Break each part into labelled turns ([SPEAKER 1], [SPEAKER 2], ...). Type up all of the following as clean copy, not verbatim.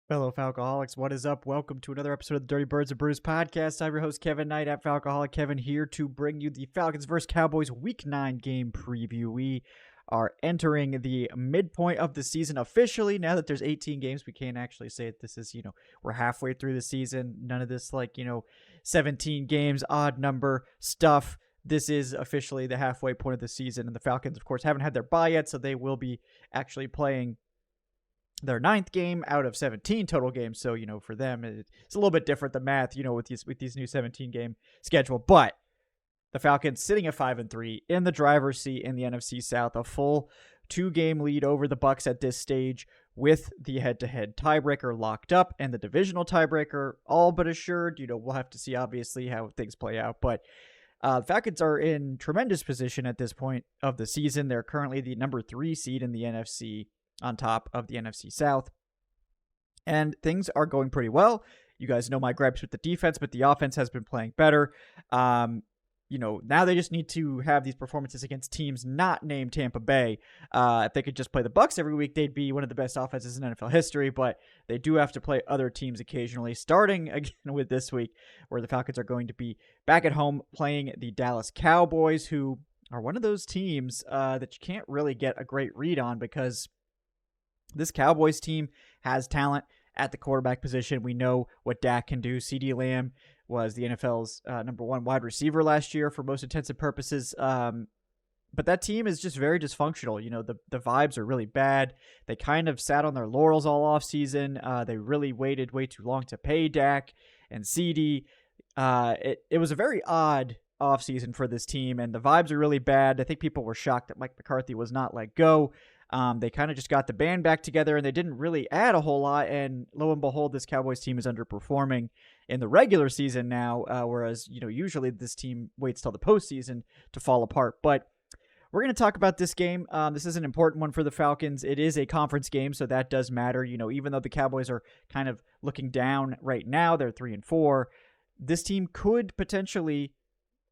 [SPEAKER 1] Fellow Falcoholics, what is up? Welcome to another episode of the Dirty Birds of Brews podcast. I'm your host, Kevin Knight at Falcoholic Kevin, here to bring you the Falcons vs. Cowboys Week 9 game preview. We are entering the midpoint of the season officially. Now that there's 18 games, we can't actually say it. This is, we're halfway through the season. None of this, 17 games, odd number stuff. This is officially the halfway point of the season. And the Falcons, of course, haven't had their bye yet, so they will be actually playing their 9th game out of 17 total games. So, for them, it's a little bit different, the math, with these new 17 game schedule. But the Falcons sitting at 5-3 in the driver's seat in the NFC South, a full 2-game lead over the Bucs at this stage, with the head-to-head tiebreaker locked up and the divisional tiebreaker all but assured. We'll have to see, obviously, how things play out. But the Falcons are in tremendous position at this point of the season. They're currently the number 3 seed in the NFC, on top of the NFC South. And things are going pretty well. You guys know my gripes with the defense, but the offense has been playing better. Now they just need to have these performances against teams not named Tampa Bay. If they could just play the Bucs every week, they'd be one of the best offenses in NFL history, but they do have to play other teams occasionally, starting again with this week, where the Falcons are going to be back at home playing the Dallas Cowboys, who are one of those teams that you can't really get a great read on, because this Cowboys team has talent at the quarterback position. We know what Dak can do. CeeDee Lamb was the NFL's number 1 wide receiver last year for most intents and purposes. But that team is just very dysfunctional. The vibes are really bad. They kind of sat on their laurels all offseason. They really waited way too long to pay Dak and CeeDee. It was a very odd offseason for this team, and the vibes are really bad. I think people were shocked that Mike McCarthy was not let go. They kind of just got the band back together, and they didn't really add a whole lot. And lo and behold, this Cowboys team is underperforming in the regular season now, whereas, usually this team waits till the postseason to fall apart. But we're going to talk about this game. This is an important one for the Falcons. It is a conference game, so that does matter. Even though the Cowboys are kind of looking down right now, they're 3-4. This team could potentially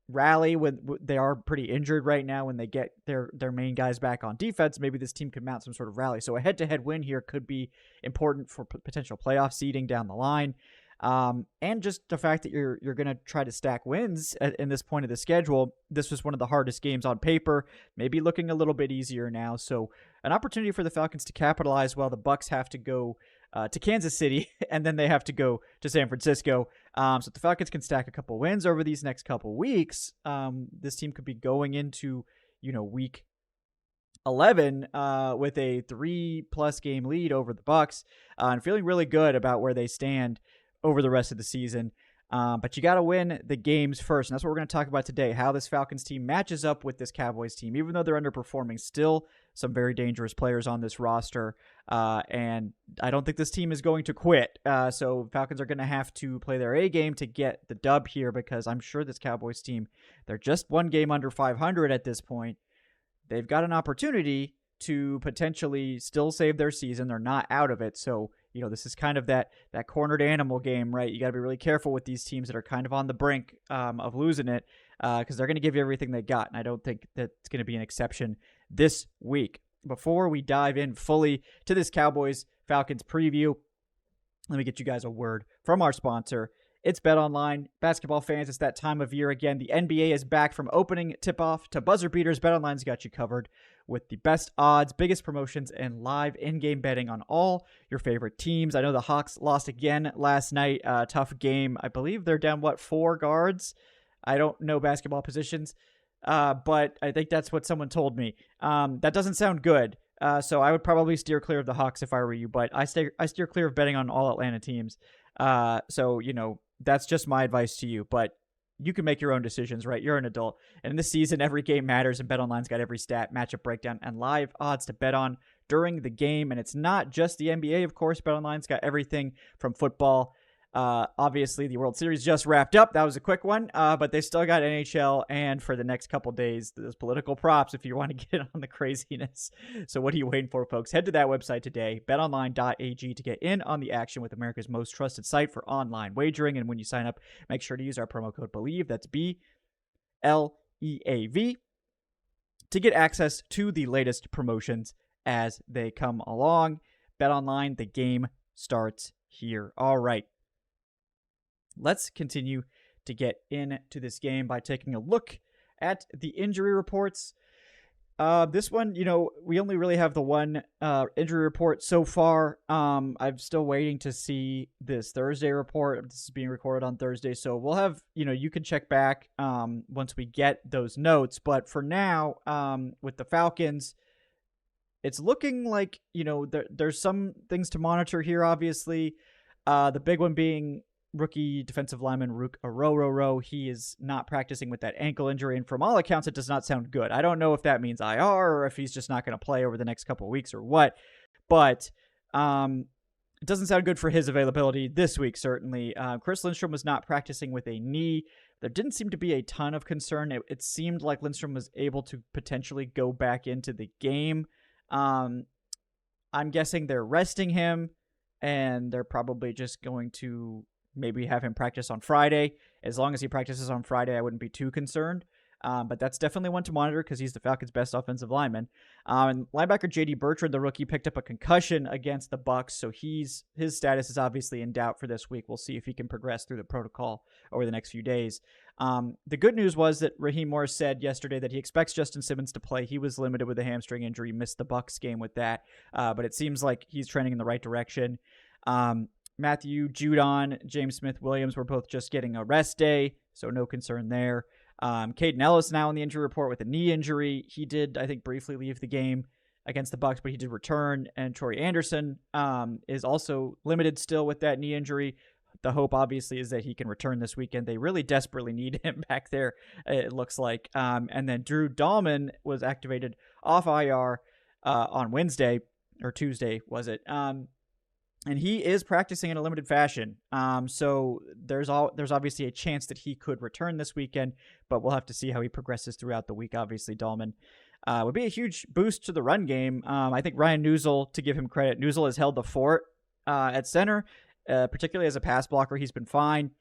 [SPEAKER 1] rally when they are pretty injured right now. When they get their main guys back on defense, maybe this team could mount some sort of rally. So a head-to-head win here could be important for potential playoff seeding down the line. And just the fact that you're going to try to stack wins in this point of the schedule. This was one of the hardest games on paper, maybe looking a little bit easier now. So an opportunity for the Falcons to capitalize while the Bucs have to go to Kansas City, and then they have to go to San Francisco. So if the Falcons can stack a couple wins over these next couple weeks, this team could be going into, week 11 with a 3+ game lead over the Bucs, and feeling really good about where they stand over the rest of the season. But you got to win the games first, and that's what we're going to talk about today, how this Falcons team matches up with this Cowboys team. Even though they're underperforming, still some very dangerous players on this roster, and I don't think this team is going to quit. So Falcons are going to have to play their A game to get the dub here, because I'm sure this Cowboys team, they're just 1 game under 500 at this point. They've got an opportunity to potentially still save their season. They're not out of it, so this is kind of that cornered animal game, right? You got to be really careful with these teams that are kind of on the brink of losing it, because they're going to give you everything they got, and I don't think that's going to be an exception this week. Before we dive in fully to this Cowboys-Falcons preview, let me get you guys a word from our sponsor. It's BetOnline. Basketball fans, it's that time of year again. The NBA is back. From opening tip-off to buzzer beaters, BetOnline's got you covered with the best odds, biggest promotions, and live in-game betting on all your favorite teams. I know the Hawks lost again last night. Tough game. I believe they're down, 4 guards? I don't know basketball positions, but I think that's what someone told me. That doesn't sound good. So I would probably steer clear of the Hawks if I were you, but I steer clear of betting on all Atlanta teams. So, that's just my advice to you, but you can make your own decisions, right? You're an adult. And in this season, every game matters, and BetOnline's got every stat, matchup breakdown, and live odds to bet on during the game. And it's not just the NBA, of course. BetOnline's got everything from football. Obviously, the World Series just wrapped up. That was a quick one, but they still got NHL, and for the next couple days, those political props if you want to get on the craziness. So what are you waiting for, folks? Head to that website today, betonline.ag, to get in on the action with America's most trusted site for online wagering. And when you sign up, make sure to use our promo code BELIEVE, that's BLEAV, to get access to the latest promotions as they come along. BetOnline, the game starts here. All right. Let's continue to get into this game by taking a look at the injury reports. This one, we only really have the one injury report so far. I'm still waiting to see this Thursday report. This is being recorded on Thursday, so we'll have, you can check back once we get those notes. But for now, with the Falcons, it's looking like, there's some things to monitor here, obviously. The big one being rookie defensive lineman Rook Arororo. He is not practicing with that ankle injury, and from all accounts, it does not sound good. I don't know if that means IR or if he's just not going to play over the next couple of weeks or what, but it doesn't sound good for his availability this week, certainly. Chris Lindstrom was not practicing with a knee. There didn't seem to be a ton of concern. It seemed like Lindstrom was able to potentially go back into the game. I'm guessing they're resting him, and they're probably just going to maybe have him practice on Friday. As long as he practices on Friday, I wouldn't be too concerned. But that's definitely one to monitor because he's the Falcons' best offensive lineman. And linebacker J.D. Bertrand, the rookie, picked up a concussion against the Bucs, so his status is obviously in doubt for this week. We'll see if he can progress through the protocol over the next few days. The good news was that Raheem Morris said yesterday that he expects Justin Simmons to play. He was limited with a hamstring injury, missed the Bucs game with that, but it seems like he's trending in the right direction. Matthew Judon, James Smith-Williams were both just getting a rest day, so no concern there. Caden Ellis now in the injury report with a knee injury. He did, I think, briefly leave the game against the Bucs, but he did return. And Troy Anderson is also limited still with that knee injury. The hope, obviously, is that he can return this weekend. They really desperately need him back there, it looks like. And then Drew Dahlman was activated off IR on Wednesday, or Tuesday, was it? And he is practicing in a limited fashion. So there's obviously a chance that he could return this weekend, but we'll have to see how he progresses throughout the week. Obviously, Dahlman would be a huge boost to the run game. I think Ryan Newsel, to give him credit, Newsel has held the fort at center, particularly as a pass blocker. He's been fine.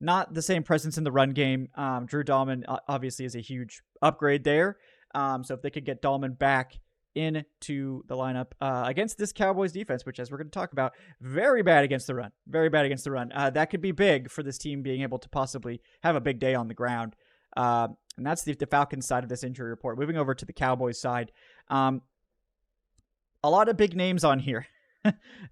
[SPEAKER 1] Not the same presence in the run game. Drew Dahlman obviously is a huge upgrade there. So if they could get Dahlman back into the lineup against this Cowboys defense, which, as we're going to talk about, very bad against the run. Very bad against the run. That could be big for this team being able to possibly have a big day on the ground. And that's the Falcons side of this injury report. Moving over to the Cowboys side. A lot of big names on here.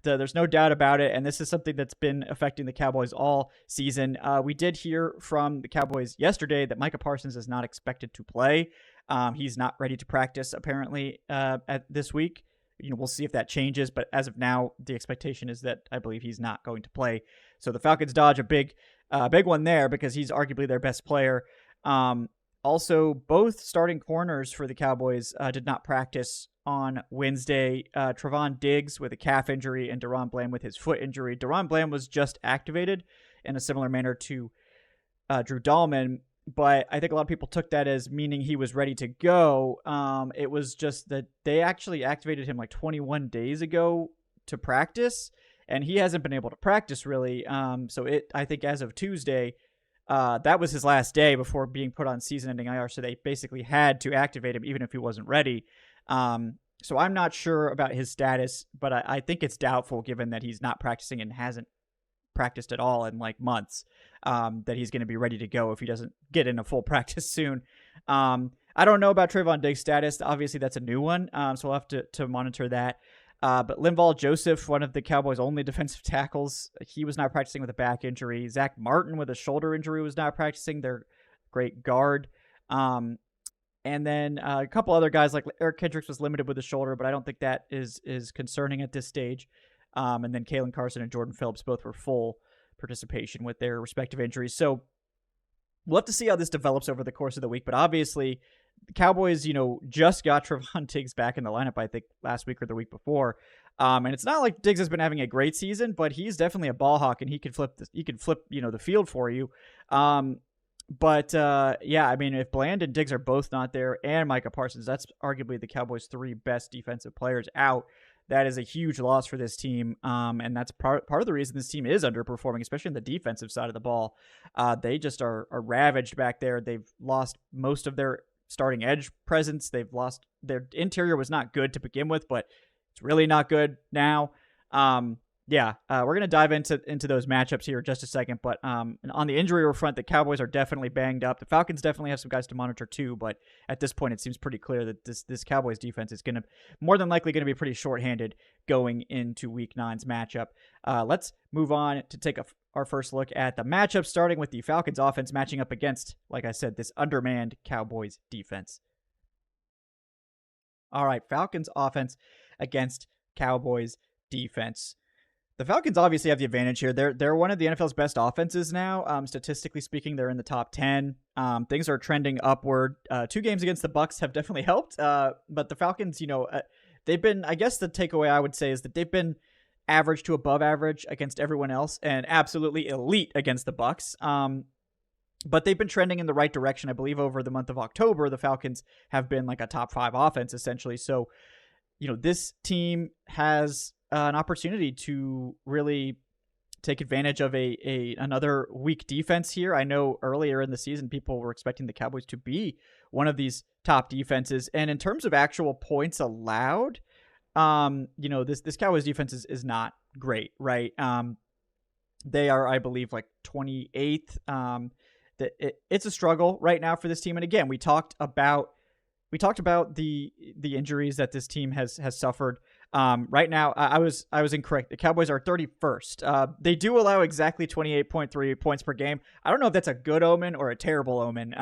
[SPEAKER 1] There's no doubt about it, and this is something that's been affecting the Cowboys all season. We did hear from the Cowboys yesterday that Micah Parsons is not expected to play. He's not ready to practice, apparently, at this week. We'll see if that changes, but as of now, the expectation is that I believe he's not going to play. So the Falcons dodge a big one there because he's arguably their best player. Also, both starting corners for the Cowboys did not practice on Wednesday. Trevon Diggs with a calf injury and Deron Bland with his foot injury. Deron Bland was just activated in a similar manner to Drew Dahlman, but I think a lot of people took that as meaning he was ready to go. It was just that they actually activated him like 21 days ago to practice, and he hasn't been able to practice really. So I think as of Tuesday, that was his last day before being put on season-ending IR, so they basically had to activate him even if he wasn't ready. So I'm not sure about his status, but I think it's doubtful given that he's not practicing and hasn't practiced at all in like months, that he's going to be ready to go if he doesn't get in a full practice soon. I don't know about Trevon Diggs' status. Obviously, that's a new one, so we'll have to monitor that. But Linval Joseph, one of the Cowboys' only defensive tackles, he was not practicing with a back injury. Zach Martin with a shoulder injury was not practicing. Their great guard. And then a couple other guys like Eric Kendricks was limited with a shoulder, but I don't think that is concerning at this stage. And then Kalen Carson and Jordan Phillips both were full participation with their respective injuries. So we'll have to see how this develops over the course of the week. But obviously, the Cowboys, just got Trevon Diggs back in the lineup, I think, last week or the week before. And it's not like Diggs has been having a great season, but he's definitely a ball hawk, and he can flip the field for you. But I mean, if Bland and Diggs are both not there, and Micah Parsons, that's arguably the Cowboys' three best defensive players out. That is a huge loss for this team, and that's part of the reason this team is underperforming, especially on the defensive side of the ball. They just are ravaged back there. They've lost most of their starting edge presence. They've lost their interior was not good to begin with, but it's really not good now. Yeah, we're gonna dive into those matchups here in just a second. But on the injury front, the Cowboys are definitely banged up. The Falcons definitely have some guys to monitor too. But at this point, it seems pretty clear that this Cowboys defense is gonna more than likely gonna be pretty shorthanded going into Week 9's matchup. Let's move on to take our first look at the matchup, starting with the Falcons offense matching up against, like I said, this undermanned Cowboys defense. All right, Falcons offense against Cowboys defense. The Falcons obviously have the advantage here. They're one of the NFL's best offenses now. Statistically speaking, they're in the top 10. Things are trending upward. 2 games against the Bucs have definitely helped. But the Falcons, they've been, I guess the takeaway I would say is that they've been average to above average against everyone else and absolutely elite against the Bucs. But they've been trending in the right direction. I believe over the month of October, the Falcons have been like a top 5 offense essentially. So, this team has an opportunity to really take advantage of another weak defense here. I know earlier in the season, people were expecting the Cowboys to be one of these top defenses. And in terms of actual points allowed, this Cowboys defense is not great, right? They are, I believe, like 28th. It's a struggle right now for this team. And again, we talked about the injuries that this team has suffered. Right now, I was incorrect. The Cowboys are 31st. They do allow exactly 28.3 points per game. I don't know if that's a good omen or a terrible omen.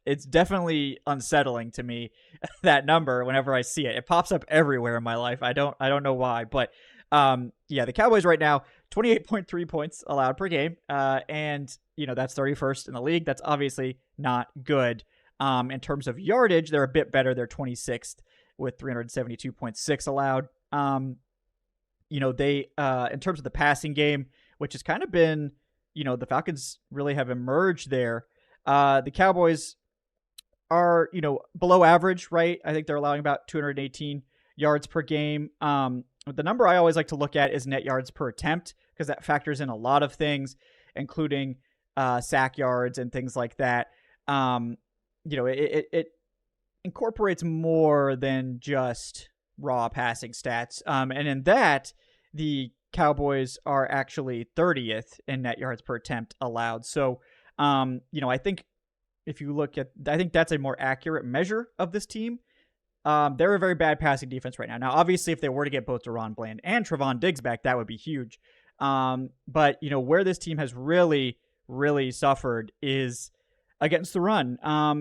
[SPEAKER 1] It's definitely unsettling to me, that number, whenever I see it. It pops up everywhere in my life. I don't know why, but the Cowboys right now, 28.3 points allowed per game. And that's 31st in the league. That's obviously not good. In terms of yardage, they're a bit better. They're 26th with 372.6 allowed. They in terms of the passing game, which has kind of been, the Falcons really have emerged there. The Cowboys are, below average, right? I think they're allowing about 218 yards per game. The number I always like to look at is net yards per attempt, because that factors in a lot of things, including sack yards and things like that. It incorporates more than just raw passing stats. And in that, the Cowboys are actually 30th in net yards per attempt allowed. So, I think if you look at, I think that's a more accurate measure of this team. They're a very bad passing defense right now. Now, obviously, if they were to get both Deron Bland and Trevon Diggs back, that would be huge. But, where this team has really, really suffered is against the run,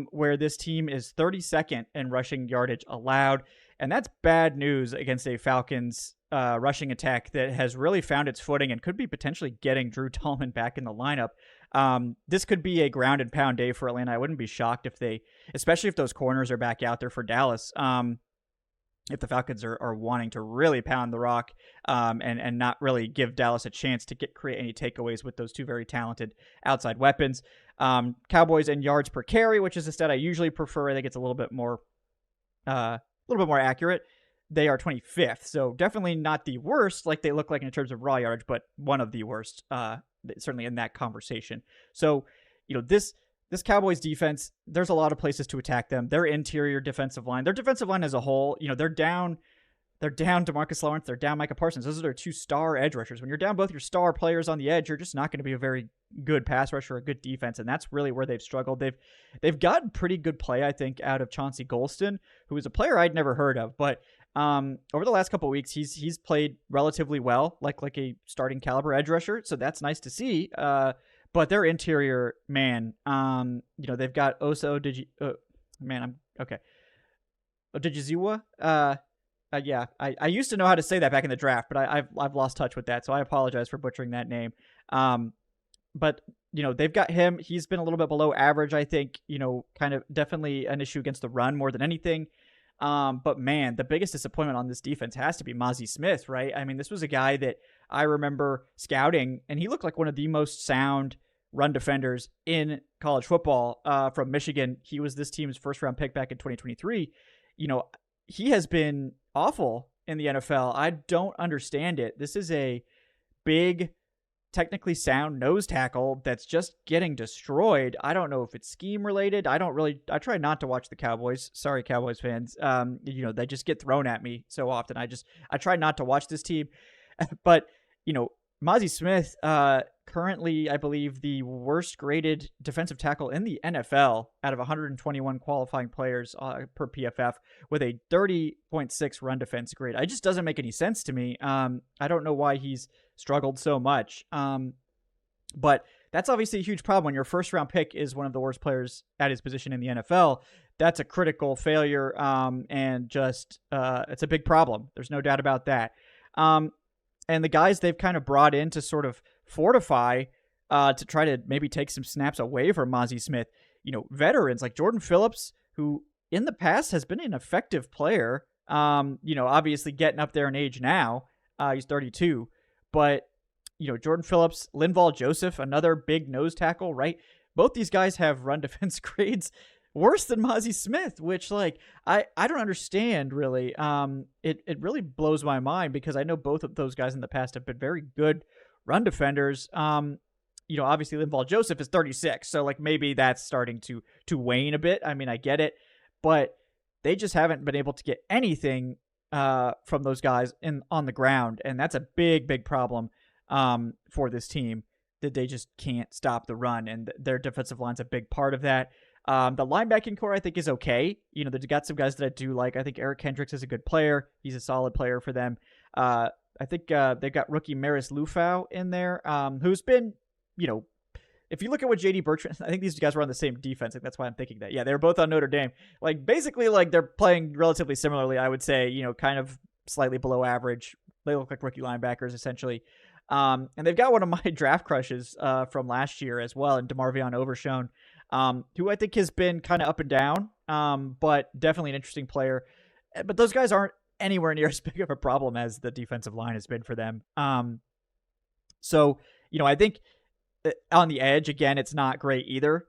[SPEAKER 1] where this team is 32nd in rushing yardage allowed. And that's bad news against a Falcons rushing attack that has really found its footing and could be potentially getting Drew Tallman back in the lineup. This could be a ground and pound day for Atlanta. I wouldn't be shocked especially if those corners are back out there for Dallas. If the Falcons are wanting to really pound the rock and not really give Dallas a chance to create any takeaways with those two very talented outside weapons. Cowboys and yards per carry, which is a stat I usually prefer. I think it's a little bit more accurate. They are 25th, so definitely not the worst like they look like in terms of raw yardage, but one of the worst, certainly in that conversation. So, this Cowboys defense, there's a lot of places to attack them. Their interior defensive line, their defensive line as a whole, they're down DeMarcus Lawrence, they're down Micah Parsons. Those are their 2 star edge rushers. When you're down both your star players on the edge, you're just not going to be a very good pass rusher or a good defense, and that's really where they've struggled. They've gotten pretty good play, I think, out of Chauncey Golston, who is a player I'd never heard of, but over the last couple of weeks, he's played relatively well, like a starting caliber edge rusher, so that's nice to see. But their interior, man, they've got Oso Odigizua. I used to know how to say that back in the draft, but I've lost touch with that, so I apologize for butchering that name. But they've got him. He's been a little bit below average, I think. Kind of definitely an issue against the run more than anything. But man, the biggest disappointment on this defense has to be Mozzie Smith, right? I mean, this was a guy that I remember scouting, and he looked like one of the most sound run defenders in college football, from Michigan. He was this team's first round pick back in 2023. He has been awful in the NFL. I don't understand it. This is a big, technically sound nose tackle that's just getting destroyed. I don't know if it's scheme related. I try not to watch the Cowboys. Sorry, Cowboys fans. They just get thrown at me so often. I try not to watch this team. But, Mozzie Smith, currently, I believe, the worst graded defensive tackle in the NFL out of 121 qualifying players per PFF with a 30.6 run defense grade. It just doesn't make any sense to me. I don't know why he's struggled so much. But that's obviously a huge problem when your first round pick is one of the worst players at his position in the NFL. That's a critical failure, and just it's a big problem. There's no doubt about that. And the guys they've kind of brought in to sort of fortify, to try to maybe take some snaps away from Mozzie Smith, veterans like Jordan Phillips, who in the past has been an effective player, obviously getting up there in age now. He's 32, but Jordan Phillips, Linval Joseph, another big nose tackle, right? Both these guys have run defense grades worse than Mozzie Smith, which I don't understand really. It really blows my mind because I know both of those guys in the past have been very good run defenders. Obviously Linval Joseph is 36, so maybe that's starting to wane a bit. I mean, I get it, but they just haven't been able to get anything from those guys on the ground, and that's a big problem for this team, that they just can't stop the run, and their defensive line's a big part of that. The linebacking core, I think, is okay. They've got some guys that I do like. I think Eric Kendricks is a good player. He's a solid player for them. I think they've got rookie Maris Lufau in there, who's been, if you look at what J.D. Bertrand, I think these guys were on the same defense. That's why I'm thinking that. Yeah, they were both on Notre Dame. Basically, they're playing relatively similarly, I would say, kind of slightly below average. They look like rookie linebackers, essentially. And they've got one of my draft crushes from last year as well, in DeMarvion Overshone, who I think has been kind of up and down, but definitely an interesting player. But those guys aren't anywhere near as big of a problem as the defensive line has been for them. So, I think on the edge, again, it's not great either.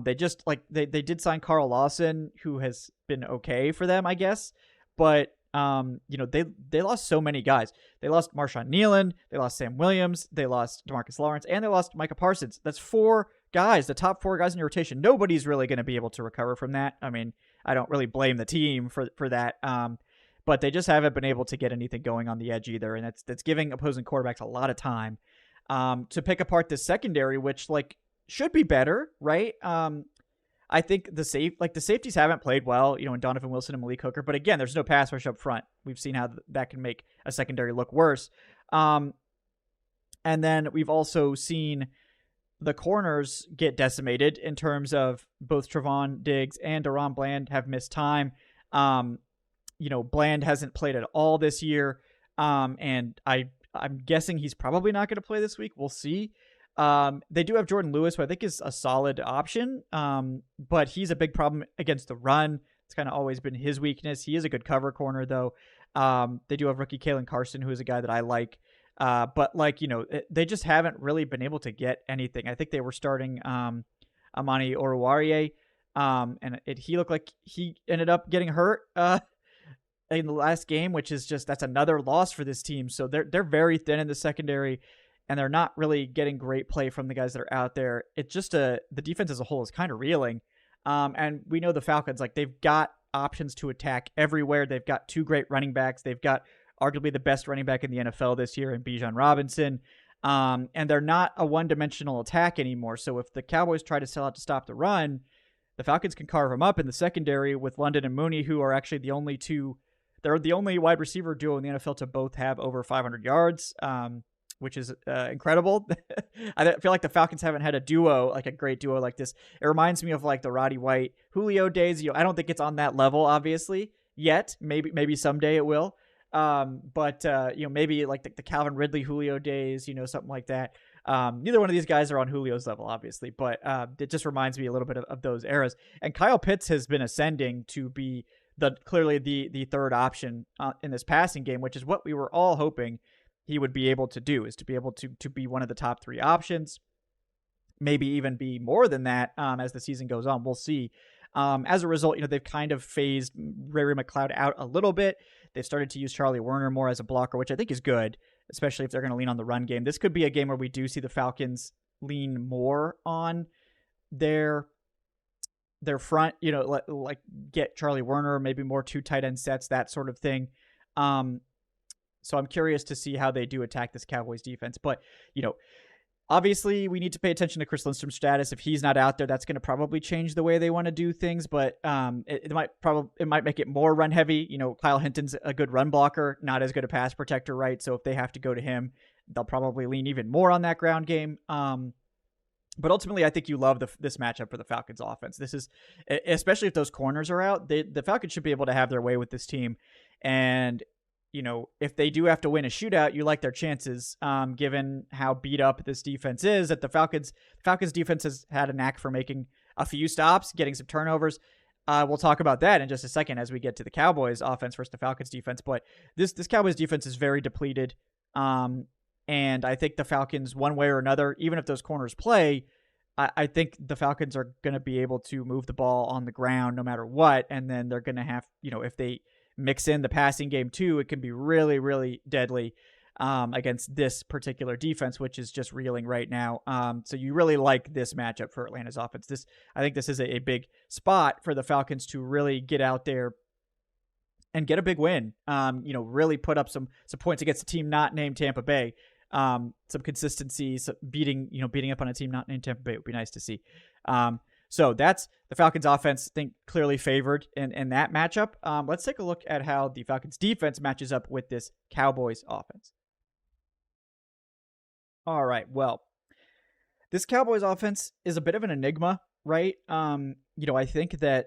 [SPEAKER 1] They just they did sign Carl Lawson, who has been okay for them, I guess. But they lost so many guys. They lost Marshawn Nealon, they lost Sam Williams, they lost DeMarcus Lawrence, and they lost Micah Parsons. That's 4 guys, the top 4 guys in your rotation. Nobody's really going to be able to recover from that. I mean, I don't really blame the team for that. But they just haven't been able to get anything going on the edge either, and that's giving opposing quarterbacks a lot of time to pick apart the secondary, which should be better, right? I think the safeties haven't played well, in Donovan Wilson and Malik Hooker. But again, there's no pass rush up front. We've seen how that can make a secondary look worse. And then we've also seen the corners get decimated in terms of both Trevon Diggs and Deron Bland have missed time. Bland hasn't played at all this year. And I'm guessing he's probably not going to play this week. We'll see. They do have Jordan Lewis, who I think is a solid option, but he's a big problem against the run. It's kind of always been his weakness. He is a good cover corner, though. They do have rookie Kalen Carson, who is a guy that I like. But they just haven't really been able to get anything. I think they were starting Amani Oruwariye, and he looked like he ended up getting hurt in the last game, which is that's another loss for this team. So they're very thin in the secondary, and they're not really getting great play from the guys that are out there. It's just the defense as a whole is kind of reeling. And we know the Falcons, they've got options to attack everywhere. They've got 2 great running backs. They've got arguably the best running back in the NFL this year in Bijan Robinson. And they're not a one-dimensional attack anymore. So if the Cowboys try to sell out to stop the run, the Falcons can carve them up in the secondary with London and Mooney, who are actually the only wide receiver duo in the NFL to both have over 500 yards. Which is incredible. I feel like the Falcons haven't had a duo, a great duo like this. It reminds me of the Roddy White, Julio days. I don't think it's on that level, obviously, yet. Maybe someday it will. But maybe the Calvin Ridley Julio days, something like that. Neither one of these guys are on Julio's level, obviously, but it just reminds me a little bit of those eras. And Kyle Pitts has been ascending to be clearly the third option in this passing game, which is what we were all hoping he would be able to do, is to be able to be one of the top 3 options, maybe even be more than that as the season goes on. We'll see. As a result, they've kind of phased Ray McLeod out a little bit. They've started to use Charlie Werner more as a blocker, which I think is good, especially if they're going to lean on the run game. This could be a game where we do see the Falcons lean more on their front, get Charlie Werner, maybe more 2 tight end sets, that sort of thing. So I'm curious to see how they do attack this Cowboys defense. But, obviously, we need to pay attention to Chris Lindstrom's status. If he's not out there, that's going to probably change the way they want to do things. But it might make it more run heavy. Kyle Hinton's a good run blocker, not as good a pass protector, right? So if they have to go to him, they'll probably lean even more on that ground game. But ultimately, I think you love this matchup for the Falcons offense. This is, especially if those corners are out, the Falcons should be able to have their way with this team. And if they do have to win a shootout, you like their chances, given how beat up this defense is. That the Falcons defense has had a knack for making a few stops, getting some turnovers. We'll talk about that in just a second as we get to the Cowboys offense versus the Falcons defense. But this Cowboys defense is very depleted. And I think the Falcons, one way or another, even if those corners play, I think the Falcons are going to be able to move the ball on the ground no matter what. And then they're going to have, if they mix in the passing game too, it can be really, really deadly against this particular defense, which is just reeling right now. So you really like this matchup for Atlanta's offense. I think this is a big spot for the Falcons to really get out there and get a big win. Really put up some points against a team not named Tampa Bay. Some consistency, beating up on a team not named Tampa Bay would be nice to see. So that's the Falcons offense, I think, clearly favored in that matchup. Let's take a look at how the Falcons defense matches up with this Cowboys offense. All right, well, this Cowboys offense is a bit of an enigma, right? I think that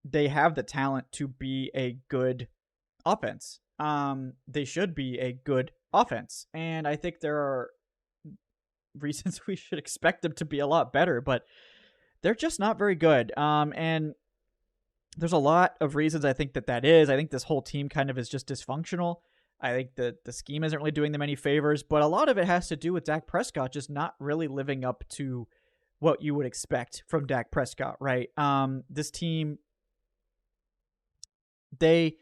[SPEAKER 1] they have the talent to be a good offense. They should be a good offense. And I think there are reasons we should expect them to be a lot better, but they're just not very good. And there's a lot of reasons I think that is. I think this whole team kind of is just dysfunctional. I think that the scheme isn't really doing them any favors, but a lot of it has to do with Dak Prescott just not really living up to what you would expect from Dak Prescott, right? This team, they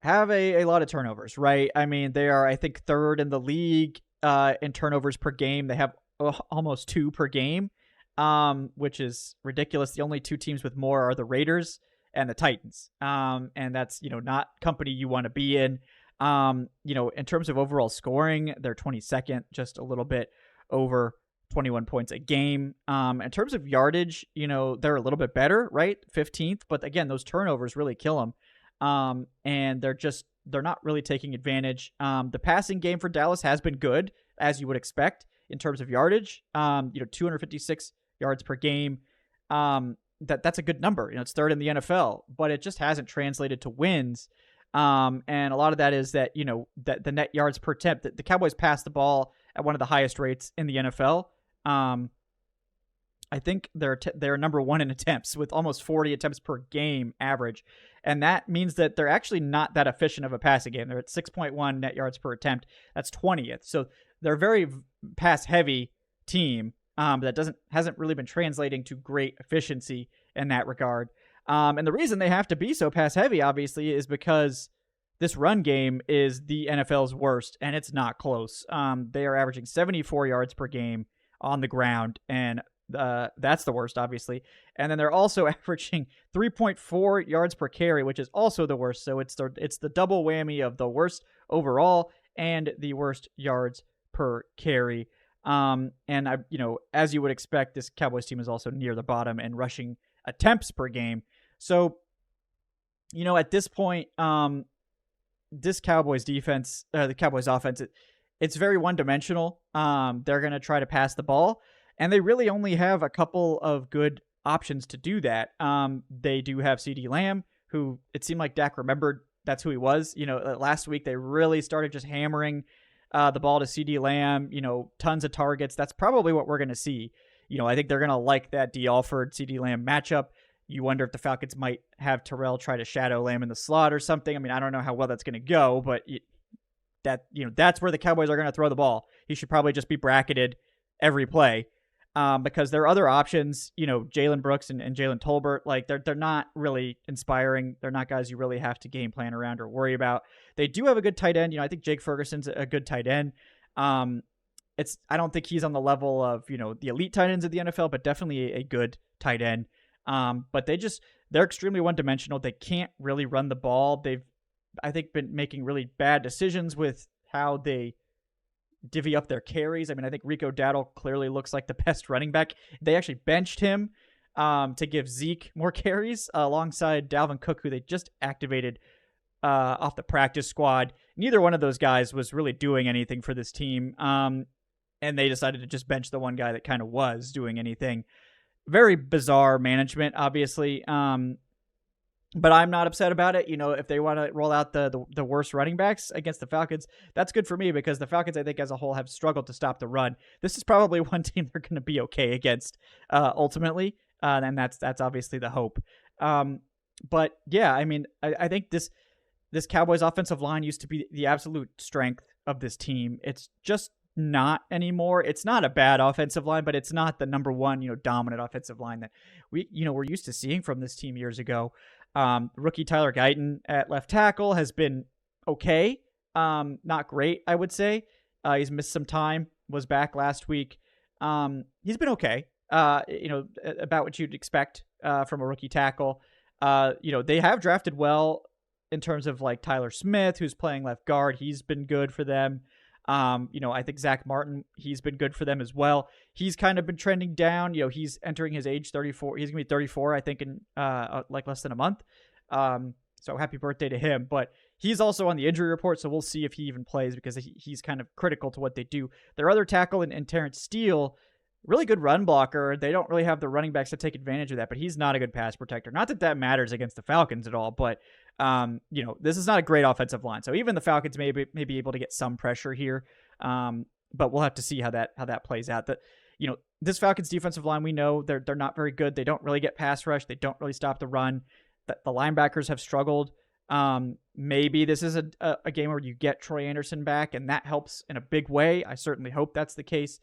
[SPEAKER 1] have a lot of turnovers, right? I mean, they are, I think, third in the league in turnovers per game. They have almost 2 per game. Which is ridiculous. The only 2 teams with more are the Raiders and the Titans. And that's, not company you want to be in. In terms of overall scoring, they're 22nd, just a little bit over 21 points a game. In terms of yardage, they're a little bit better, right? 15th, but again, those turnovers really kill them. And they're not really taking advantage. The passing game for Dallas has been good, as you would expect in terms of yardage. 256 yards per game. That's a good number. It's third in the NFL, but it just hasn't translated to wins. And a lot of that is that, that the net yards per attempt, the Cowboys pass the ball at one of the highest rates in the NFL. I think they're number 1 in attempts with almost 40 attempts per game average. And that means that they're actually not that efficient of a passing game. They're at 6.1 net yards per attempt. That's 20th. So they're a very pass heavy team. That hasn't really been translating to great efficiency in that regard. And the reason they have to be so pass heavy, obviously, is because this run game is the NFL's worst, and it's not close. They are averaging 74 yards per game on the ground, and that's the worst, obviously. And then they're also averaging 3.4 yards per carry, which is also the worst. So it's the double whammy of the worst overall and the worst yards per carry. And as you would expect, this Cowboys team is also near the bottom in rushing attempts per game. So, at this point, this Cowboys defense, the Cowboys offense, it's very one-dimensional. They're going to try to pass the ball, and they really only have a couple of good options to do that. They do have CeeDee Lamb, who it seemed like Dak remembered that's who he was. Last week they really started just hammering the ball to CeeDee Lamb, tons of targets. That's probably what we're going to see. I think they're going to like that D. Alford, CeeDee Lamb matchup. You wonder if the Falcons might have Terrell try to shadow Lamb in the slot or something. I mean, I don't know how well that's going to go, but that's where the Cowboys are going to throw the ball. He should probably just be bracketed every play because there are other options, Jalen Brooks and Jalen Tolbert. Like they're not really inspiring. They're not guys you really have to game plan around or worry about. They do have a good tight end. I think Jake Ferguson's a good tight end. I don't think he's on the level of, the elite tight ends of the NFL, but definitely a good tight end. But they're extremely one-dimensional. They can't really run the ball. I think, been making really bad decisions with how they divvy up their carries. I mean, I think Rico Dowdle clearly looks like the best running back. They actually benched him to give Zeke more carries alongside Dalvin Cook, who they just activated off the practice squad. Neither one of those guys was really doing anything for this team. And they decided to just bench the one guy that kind of was doing anything. Very bizarre management, obviously. But I'm not upset about it. If they want to roll out the worst running backs against the Falcons, that's good for me, because the Falcons, I think, as a whole, have struggled to stop the run. This is probably one team they're going to be okay against ultimately, and that's obviously the hope. But yeah, I mean, I think this Cowboys offensive line used to be the absolute strength of this team. It's just not anymore. It's not a bad offensive line, but it's not the number one, dominant offensive line that we're used to seeing from this team years ago. Rookie Tyler Guyton at left tackle has been okay. Not great, I would say. He's missed some time, was back last week. He's been okay. About what you'd expect from a rookie tackle. They have drafted well in terms of like Tyler Smith, who's playing left guard. He's been good for them. I think Zach Martin, he's been good for them as well. He's kind of been trending down. He's entering his age 34. He's going to be 34, I think, in like less than a month. So happy birthday to him. But he's also on the injury report, so we'll see if he even plays, because he's kind of critical to what they do. Their other tackle in Terrence Steele, really good run blocker. They don't really have the running backs to take advantage of that, but he's not a good pass protector. Not that matters against the Falcons at all, but this is not a great offensive line. So even the Falcons may be able to get some pressure here. But we'll have to see how that plays out. This Falcons defensive line, we know they're not very good. They don't really get pass rush. They don't really stop the run. The linebackers have struggled. Maybe this is a game where you get Troy Anderson back, and that helps in a big way. I certainly hope that's the case.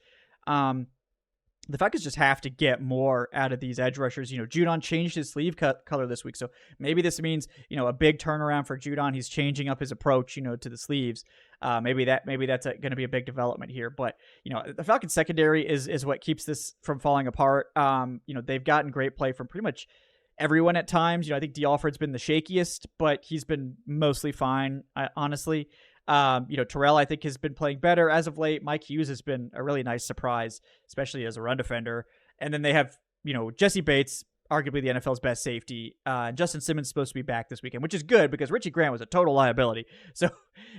[SPEAKER 1] The Falcons just have to get more out of these edge rushers. Judon changed his sleeve color this week, so maybe this means a big turnaround for Judon. He's changing up his approach, to the sleeves. Maybe that's going to be a big development here. But the Falcons secondary is what keeps this from falling apart. They've gotten great play from pretty much everyone at times. I think D. Alford's been the shakiest, but he's been mostly fine, honestly. Terrell, I think, has been playing better as of late. Mike Hughes has been a really nice surprise, especially as a run defender. And then they have, Jesse Bates, arguably the NFL's best safety. Justin Simmons is supposed to be back this weekend, which is good because Richie Grant was a total liability. So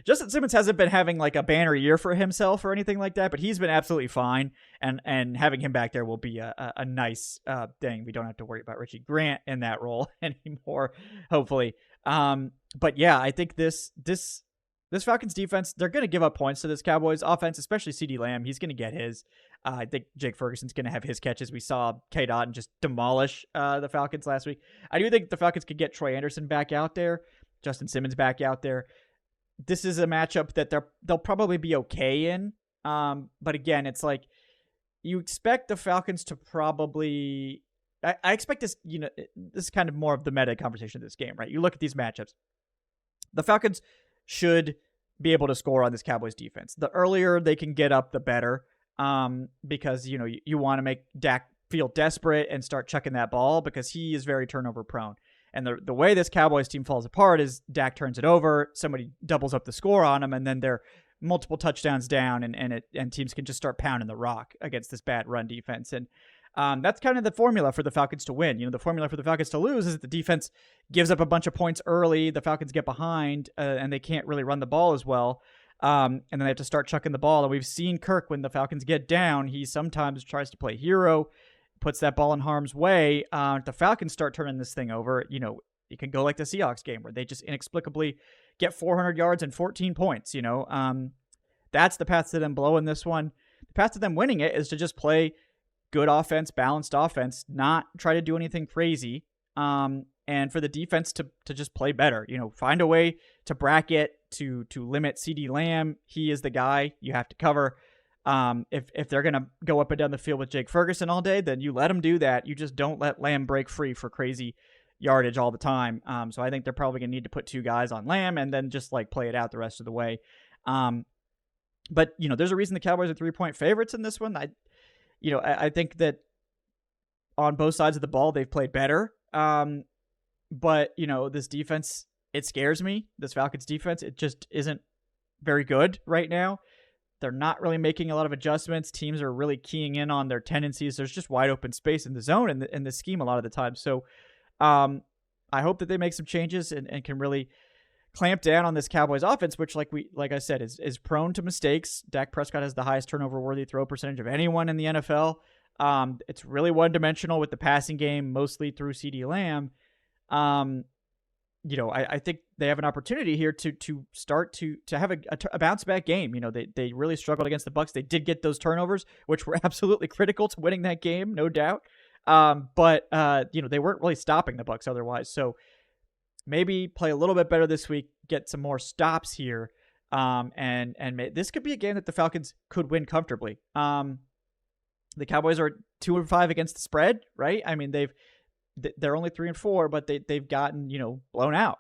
[SPEAKER 1] Justin Simmons hasn't been having like a banner year for himself or anything like that, but he's been absolutely fine. And having him back there will be a nice thing. We don't have to worry about Richie Grant in that role anymore, hopefully. But yeah, I think this Falcons defense, they're going to give up points to this Cowboys offense, especially CeeDee Lamb. He's going to get his. I think Jake Ferguson's going to have his catches. We saw K. Dotton just demolish the Falcons last week. I do think the Falcons could get Troy Anderson back out there, Justin Simmons back out there. This is a matchup that they'll probably be okay in. But again, it's like you expect the Falcons to probably... I expect this, this is kind of more of the meta conversation of this game, right? You look at these matchups. The Falcons should be able to score on this Cowboys defense. The earlier they can get up, the better, because, you want to make Dak feel desperate and start chucking that ball because he is very turnover prone. And the way this Cowboys team falls apart is Dak turns it over, somebody doubles up the score on him, and then they're multiple touchdowns down, and teams can just start pounding the rock against this bad run defense. And that's kind of the formula for the Falcons to win. The formula for the Falcons to lose is that the defense gives up a bunch of points early. The Falcons get behind, and they can't really run the ball as well. And then they have to start chucking the ball. And we've seen Kirk, when the Falcons get down, he sometimes tries to play hero, puts that ball in harm's way. The Falcons start turning this thing over. It can go like the Seahawks game where they just inexplicably get 400 yards and 14 points. That's the path to them blowing this one. The path to them winning it is to just play good offense, balanced offense, not try to do anything crazy, and for the defense to just play better. Find a way to bracket, to limit CeeDee Lamb. He is the guy you have to cover. If they're going to go up and down the field with Jake Ferguson all day, then you let them do that. You just don't let Lamb break free for crazy yardage all the time. So I think they're probably going to need to put two guys on Lamb and then just like play it out the rest of the way. But there's a reason the Cowboys are 3-point favorites in this one. I think that on both sides of the ball, they've played better. But, this defense, it scares me. This Falcons defense, it just isn't very good right now. They're not really making a lot of adjustments. Teams are really keying in on their tendencies. There's just wide open space in the zone and in the scheme a lot of the time. So I hope that they make some changes and can really clamp down on this Cowboys offense, which, like I said, is prone to mistakes. Dak Prescott has the highest turnover-worthy throw percentage of anyone in the NFL. It's really one-dimensional with the passing game, mostly through CeeDee Lamb. I think they have an opportunity here to start to have a bounce-back game. They really struggled against the Bucs. They did get those turnovers, which were absolutely critical to winning that game, no doubt. But they weren't really stopping the Bucs otherwise. So maybe play a little bit better this week, get some more stops here, and this could be a game that the Falcons could win comfortably. The Cowboys are 2-5 against the spread, right? I mean, they're only 3-4, but they've gotten blown out.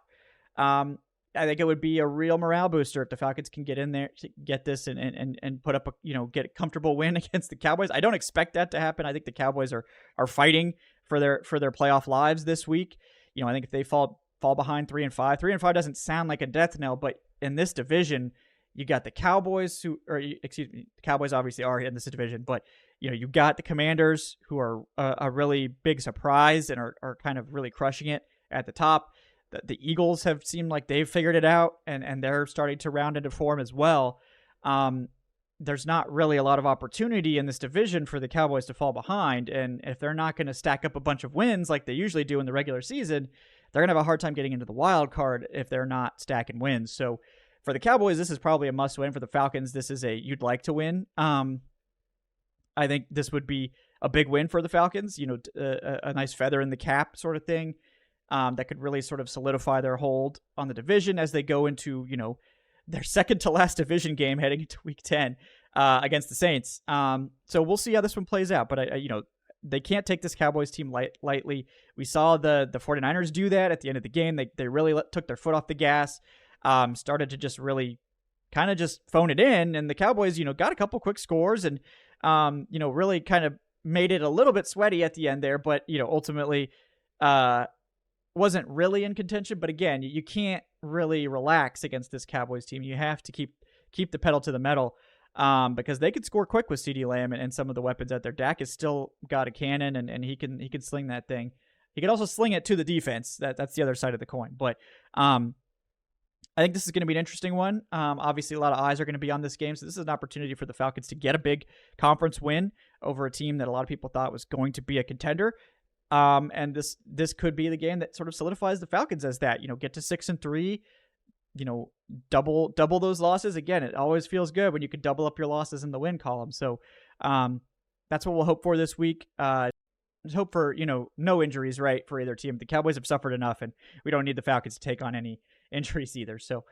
[SPEAKER 1] I think it would be a real morale booster if the Falcons can get in there to get this and put up get a comfortable win against the Cowboys. I don't expect that to happen. I think the Cowboys are fighting for their playoff lives this week. I think if they fall behind 3-5, 3-5 doesn't sound like a death knell, but in this division, you got the Cowboys the Cowboys obviously are in this division, but you got the Commanders who are a really big surprise and are kind of really crushing it at the top. The Eagles have seemed like they've figured it out and they're starting to round into form as well. There's not really a lot of opportunity in this division for the Cowboys to fall behind, and if they're not going to stack up a bunch of wins like they usually do in the regular season, they're going to have a hard time getting into the wild card if they're not stacking wins. So for the Cowboys, this is probably a must-win. For the Falcons, this is you'd like to win. I think this would be a big win for the Falcons, a nice feather in the cap sort of thing that could really sort of solidify their hold on the division as they go into, their second-to-last division game heading into Week 10 against the Saints. So we'll see how this one plays out. But, they can't take this Cowboys team lightly. We saw the 49ers do that at the end of the game. They really took their foot off the gas, started to just really kind of just phone it in. And the Cowboys, got a couple quick scores and, really kind of made it a little bit sweaty at the end there. But, ultimately wasn't really in contention. But again, you can't really relax against this Cowboys team. You have to keep the pedal to the metal. Because they could score quick with CeeDee Lamb and some of the weapons out there. Dak has still got a cannon, and he can sling that thing. He can also sling it to the defense. That's the other side of the coin. But I think this is going to be an interesting one. Obviously, a lot of eyes are going to be on this game, so this is an opportunity for the Falcons to get a big conference win over a team that a lot of people thought was going to be a contender. And this could be the game that sort of solidifies the Falcons as that. Get to 6-3. Double those losses. Again, it always feels good when you could double up your losses in the win column. So that's what we'll hope for this week. Just hope for, no injuries, right, for either team. The Cowboys have suffered enough, and we don't need the Falcons to take on any injuries either. So,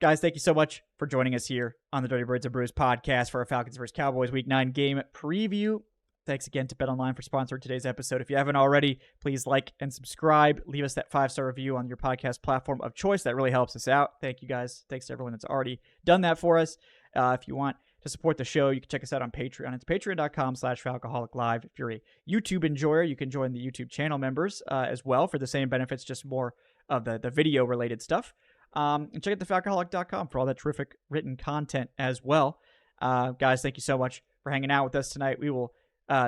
[SPEAKER 1] guys, thank you so much for joining us here on the Dirty Birds and Brews podcast for our Falcons vs. Cowboys Week 9 game preview. Thanks again to BetOnline for sponsoring today's episode. If you haven't already, please like and subscribe. Leave us that 5-star review on your podcast platform of choice. That really helps us out. Thank you, guys. Thanks to everyone that's already done that for us. If you want to support the show, you can check us out on Patreon. It's patreon.com/Falcoholic Live. If you're a YouTube enjoyer, you can join the YouTube channel members as well for the same benefits, just more of the video-related stuff. And check out thefalcoholic.com for all that terrific written content as well. Guys, thank you so much for hanging out with us tonight. We will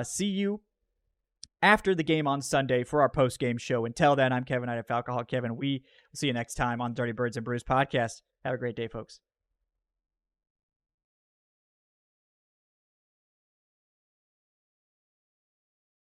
[SPEAKER 1] see you after the game on Sunday for our post-game show. Until then, I'm Kevin Knight of Falcoholic Kevin. We will see you next time on Dirty Birds and Brews podcast. Have a great day, folks.